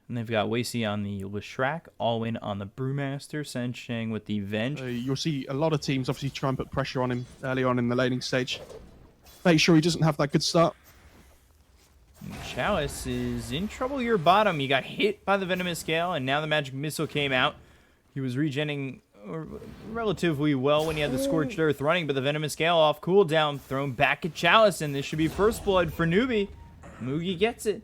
And they've got Wasey on the Leshrac, Alwyn on the Brewmaster, Sensheng with the Venge. You'll see a lot of teams obviously try and put pressure on him early on in the laning stage. Make sure he doesn't have that good start. Chalice is in trouble here bottom. He got hit by the Venomous Gale, and now the Magic Missile came out. He was regenning relatively well when he had the Scorched Earth running, but the Venomous Gale off cooldown, thrown back at Chalice, and this should be first blood for NEWBEE. Moogie gets it.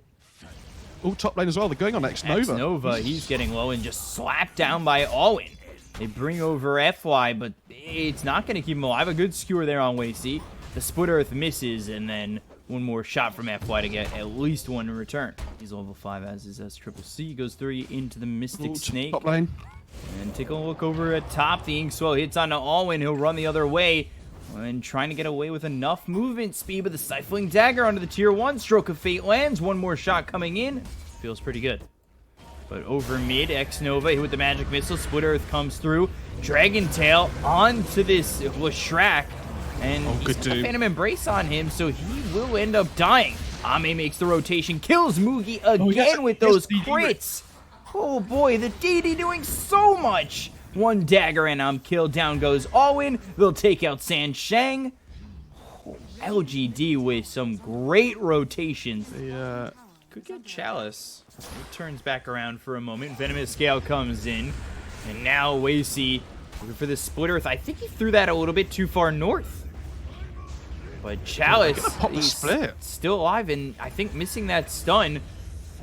Oh, top lane as well. They're going on X-Nova. X-Nova, he's getting low and just slapped down by Alwyn. They bring over FY, but it's not going to keep him alive. A good skewer there on Wasey. The Split Earth misses, and then one more shot from FY to get at least one in return. He's level 5 as is SCCC. Goes 3 into the Mystic Snake. Top lane. And take a look over at top. The Inkswell hits onto Alwyn. He'll run the other way. And trying to get away with enough movement speed, but the Stifling Dagger onto the tier 1. Stroke of Fate lands. One more shot coming in. Feels pretty good. But over mid, X-Nova hit with the Magic Missile. Split Earth comes through. Dragon Tail onto this Leshrac. And he's got a Phantom Embrace on him, so he will end up dying. Ame makes the rotation, kills Moogie again with those crits. Oh boy, the DD doing so much. One dagger and I'm killed. Down goes Alwyn. They'll take out Sansheng. Oh, LGD with some great rotations. They could get Chalice. It turns back around for a moment. Venomous Scale comes in. And now Wasey looking for the Split Earth. I think he threw that a little bit too far north. But Chalice is still alive, and I think missing that stun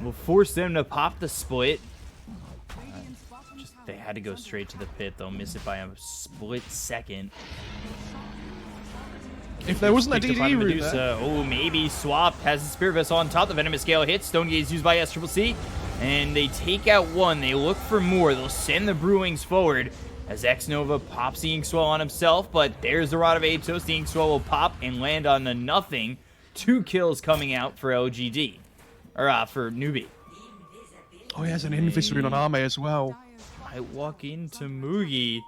will force them to pop the split. They had to go straight to the pit. They'll miss it by a split second. If there wasn't a DD route there. Oh, maybe Swap has the Spirit Vessel on top. The Venomous Gale hits. Stone Gaze used by SCCC. And they take out one. They look for more. They'll send the Brewings forward as X-Nova pops the Inkswell on himself. But there's the Rod of Atos. The Inkswell will pop and land on the nothing. 2 kills coming out for LGD. Or for NEWBEE. Oh, he has an Invis rune on Ame as well. Might walk into Moogie.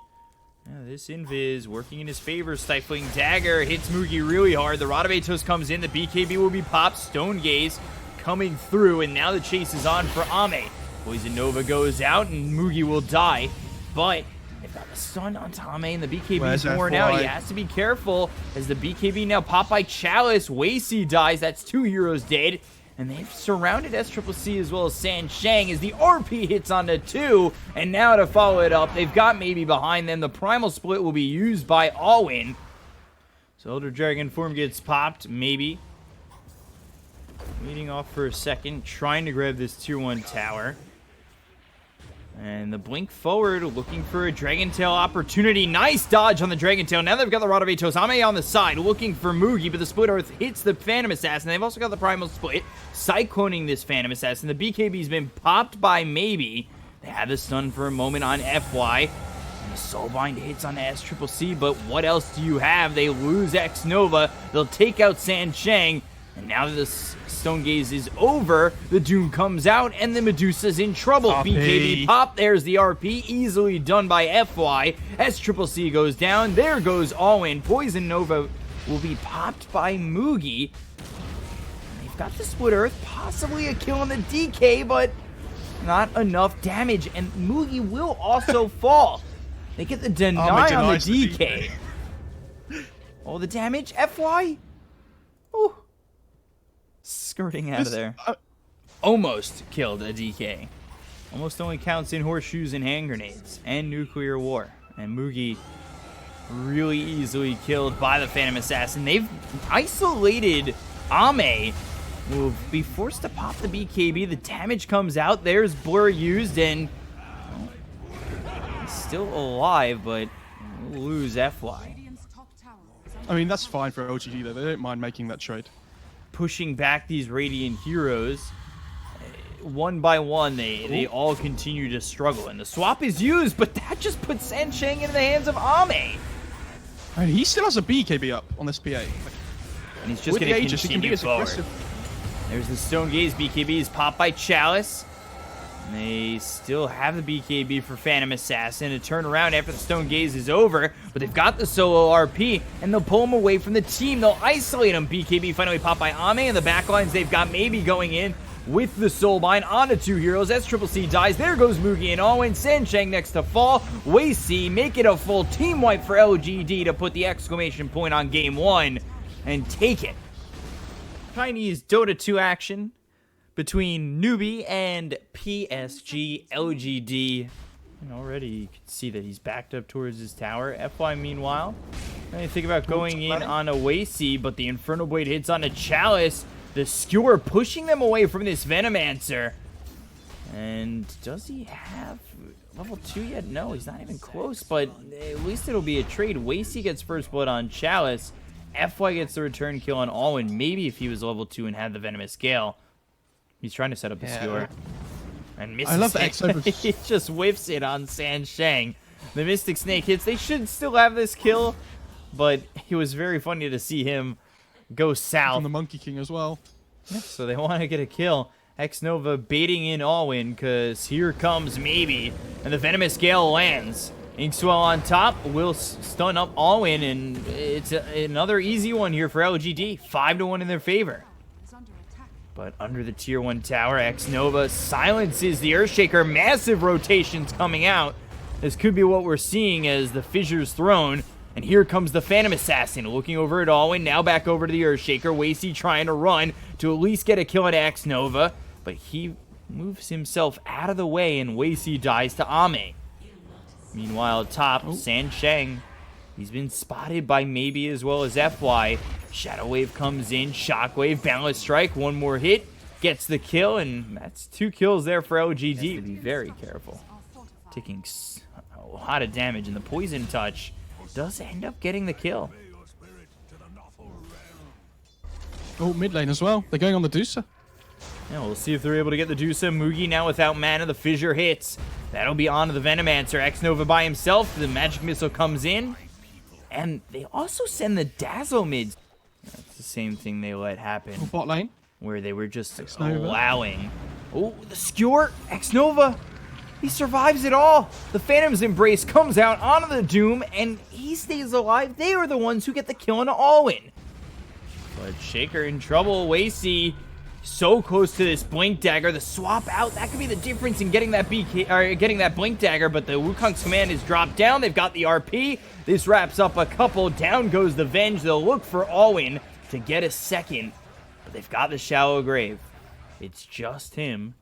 Yeah, this Invis working in his favor. Stifling Dagger hits Moogie really hard. The Rod of Atos comes in. The BKB will be popped. Stone Gaze coming through. And now the chase is on for Ame. Poison Nova goes out and Moogie will die. But they've got the stun on Ame and the BKB is worn out. He has to be careful as the BKB now popped by Chalice. Wasey dies. That's 2 heroes dead. And they've surrounded SCCC as well as Sansheng as the RP hits onto 2. And now to follow it up, they've got maybe behind them. The Primal Split will be used by Alwyn. So Elder Dragon form gets popped, maybe. Waiting off for a second, trying to grab this tier 1 tower. And the blink forward, looking for a Dragon Tail opportunity. Nice dodge on the Dragon Tail. Now they've got the Rod of Atos. Ame on the side, looking for Moogie, but the Split Earth hits the Phantom Assassin. They've also got the Primal Split, cycloning this Phantom Assassin. The BKB's been popped by Maybe. They have the stun for a moment on FY. And the Soulbind hits on SCCC, but what else do you have? They lose X-Nova. They'll take out Sansheng. And now that the Stone Gaze is over, the Doom comes out, and the Medusa's in trouble. BKB pop, there's the RP, easily done by FY. SCCC goes down, there goes Alwyn. Poison Nova will be popped by Moogie. They've got the Split Earth, possibly a kill on the DK, but not enough damage, and Moogie will also fall. They get the deny on the DK. Oh, the damage, FY? Oh. Skirting out of there. Almost killed a DK. Almost only counts in horseshoes and hand grenades. And nuclear war. And Moogie really easily killed by the Phantom Assassin. They've isolated Ame. Will be forced to pop the BKB. The damage comes out. There's Blur used. And he's still alive, but we'll lose FY. I mean, that's fine for LGD, though. They don't mind making that trade. Pushing back these Radiant heroes. One by one, they all continue to struggle. And the swap is used, but that just puts Sansheng into the hands of Ame. And he still has a BKB up on this PA. And he's just going to continue forward. There's the Stone Gaze. BKB is popped by Chalice. And they still have the BKB for Phantom Assassin to turn around after the Stone Gaze is over. But they've got the solo RP, and they'll pull him away from the team. They'll isolate him. BKB finally popped by Ame, and the backlines they've got maybe going in. with the Soulbind onto 2 heroes. SCCC dies. There goes Mugi and Alwyn. Sansheng next to fall. Wei-Si make it a full team wipe for LGD to put the exclamation point on game 1 and take it. Chinese Dota 2 action between NEWBEE and PSG.LGD. And already you can see that he's backed up towards his tower. FY meanwhile, I think about going in on a Wei-Si, but the Infernal Blade hits on a Chalice. The Skewer pushing them away from this Venomancer. And does he have level 2 yet? No, he's not even close, but at least it'll be a trade. Wei-Si gets first blood on Chalice. FY gets the return kill on Alwyn. Maybe if he was level 2 and had the Venomous Gale. He's trying to set up the Skewer. And misses. I love the X over. He just whiffs it on Sansheng. The Mystic Snake hits. They should still have this kill, but it was very funny to see him go south. From the Monkey King as well. Yeah, so they want to get a kill. X-Nova baiting in Alwyn, because here comes Maybe. And the Venomous Gale lands. Inkswell on top will stun up Alwyn, and it's another easy one here for LGD. 5-1 in their favor. But under the tier 1 tower, X-Nova silences the Earthshaker. Massive rotations coming out. This could be what we're seeing as the Fissure's thrown. And here comes the Phantom Assassin looking over at Alwyn. Now back over to the Earthshaker. Wei-Si trying to run to at least get a kill on X-Nova. But he moves himself out of the way and Wei-Si dies to Ame. Meanwhile, top, Sansheng. He's been spotted by Maybe as well as FY. Shadow Wave comes in. Shockwave, Boundless Strike. One more hit. Gets the kill, and that's 2 kills there for LGD. Be very careful. Taking a lot of damage, and the Poison Touch does end up getting the kill. Oh, mid lane as well. They're going on the Deucer. Yeah, we'll see if they're able to get the Deucer. Mugi now without mana. The Fissure hits. That'll be onto the Venomancer. X-Nova by himself. The Magic Missile comes in. And they also send the Dazzle mid. That's the same thing they let happen. Oh, bot lane. Where they were just X-Nova. allowing. Oh, the Skewer. X-Nova. He survives it all. The Phantom's Embrace comes out onto the Doom, and he stays alive. They are the ones who get the kill on Alwyn. But Shaker in trouble. Wei-Si so close to this Blink Dagger. The swap out, that could be the difference in getting that getting that Blink Dagger, but the Wukong's command is dropped down. They've got the RP. This wraps up a couple. Down goes the Venge. They'll look for Alwyn to get a second, but they've got the Shallow Grave. It's just him.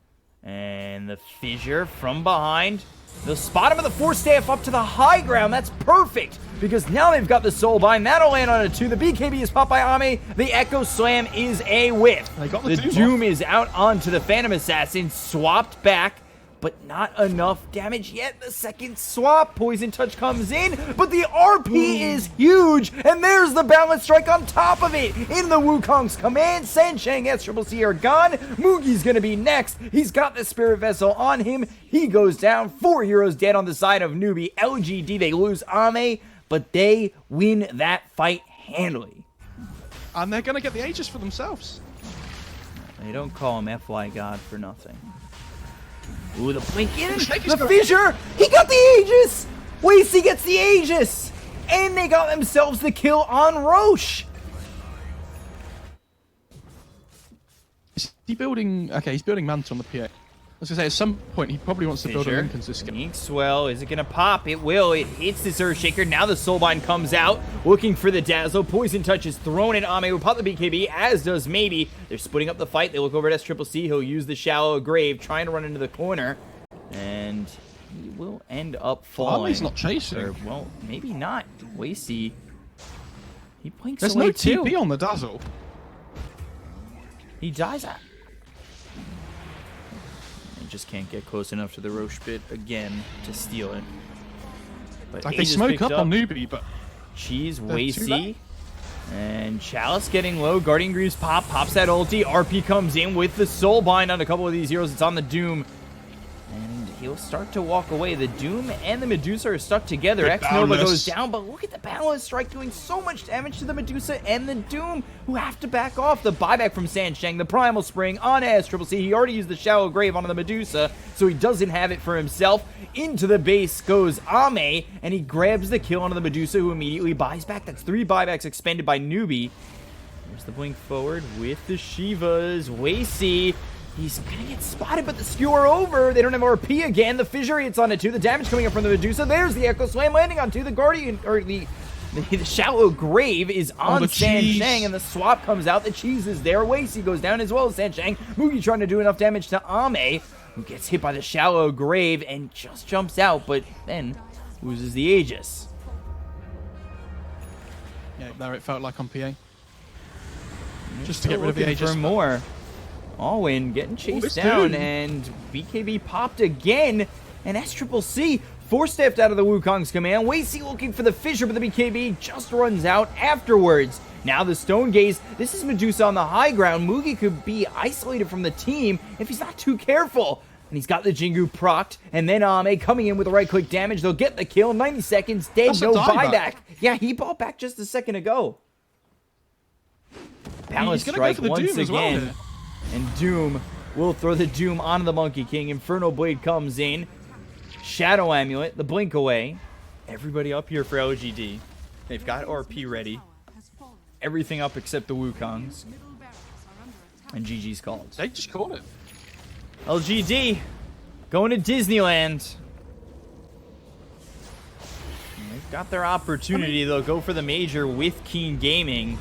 And the Fissure from behind. They'll spot him with the Force Staff up to the high ground. That's perfect, because now they've got the Soulbind. That'll land on a 2. The BKB is popped by Ame. The Echo Slam is a whiff. They got the Doom is out onto the Phantom Assassin. Swapped back, but not enough damage yet. The second swap. Poison Touch comes in, but the RP is huge. And there's the Balance Strike on top of it. In the Wukong's command, Sansheng, SCCC are gone. Mugi's going to be next. He's got the Spirit Vessel on him. He goes down. 4 heroes dead on the side of NEWBEE. LGD, they lose Ame, but they win that fight handily. And they're going to get the Aegis for themselves. They don't call him FY God for nothing. Ooh, the blink in. The Fissure. He got the Aegis. Wei-Si gets the Aegis. And they got themselves the kill on Roche. Is he building... Okay, he's building Manta on the PA. I was going to say, at some point, he probably wants to build a Linken's this game. Inkswell, is it going to pop? It will. It hits this Earthshaker. Now the Soulbind comes out, looking for the Dazzle. Poison Touch is thrown in Ame. Will pop the BKB, as does Maybe. They're splitting up the fight. They look over at SCCC. He'll use the Shallow Grave, trying to run into the corner. And he will end up falling. Ame's not chasing. Or, well, maybe not. Wei-Si. He blinks There's away no too. TP on the Dazzle. He dies at. Just can't get close enough to the Roche bit again to steal it. But Like they smoke up on NEWBEE, but Cheese, Wei-Si, and Chalice getting low. Guardian Greaves pops that ulti. RP comes in with the Soulbind on a couple of these heroes. It's on the Doom, and he'll start to walk away. The Doom and the Medusa are stuck together. X-Nova goes down, but look at the Balance Strike doing so much damage to the Medusa and the Doom, who have to back off. The buyback from Sansheng, the Primal Spring on SCCC. He already used the Shallow Grave onto the Medusa, so he doesn't have it for himself. Into the base goes Ame, and he grabs the kill onto the Medusa, who immediately buys back. That's 3 buybacks expended by NEWBEE. There's the blink forward with the Shivas. Wei-Si He's gonna get spotted, but the skewer over. They don't have RP again. The fissure hits on it too. The damage coming up from the Medusa. There's the Echo Slam landing onto the Guardian, or the shallow grave is on Sanshang, and the swap comes out. The cheese is there. Wasey goes down as well as Sanshang. Mugi trying to do enough damage to Ame, who gets hit by the shallow grave and just jumps out, but then loses the Aegis. Yeah, there it felt like on PA. Just to get rid of the Aegis. For more. Alwyn getting chased down, and BKB popped again, and SCCC four-stepped out of the Wukong's command. Wasey looking for the fissure, but the BKB just runs out afterwards. Now the Stone Gaze. This is Medusa on the high ground. Mugi could be isolated from the team if he's not too careful. And he's got the Jingu procced, and then Ame coming in with the right-click damage. They'll get the kill. 90 seconds, dead, That's no a dieback. buyback. Yeah, he bought back just a second ago. Balance strike once again. And Doom will throw the Doom onto the Monkey King. Inferno Blade comes in. Shadow Amulet, the blink away. Everybody up here for LGD. They've got RP ready. Everything up except the Wukongs. And GG's called. They just called it. LGD going to Disneyland. And they've got their opportunity. They'll go for the major with Keen Gaming.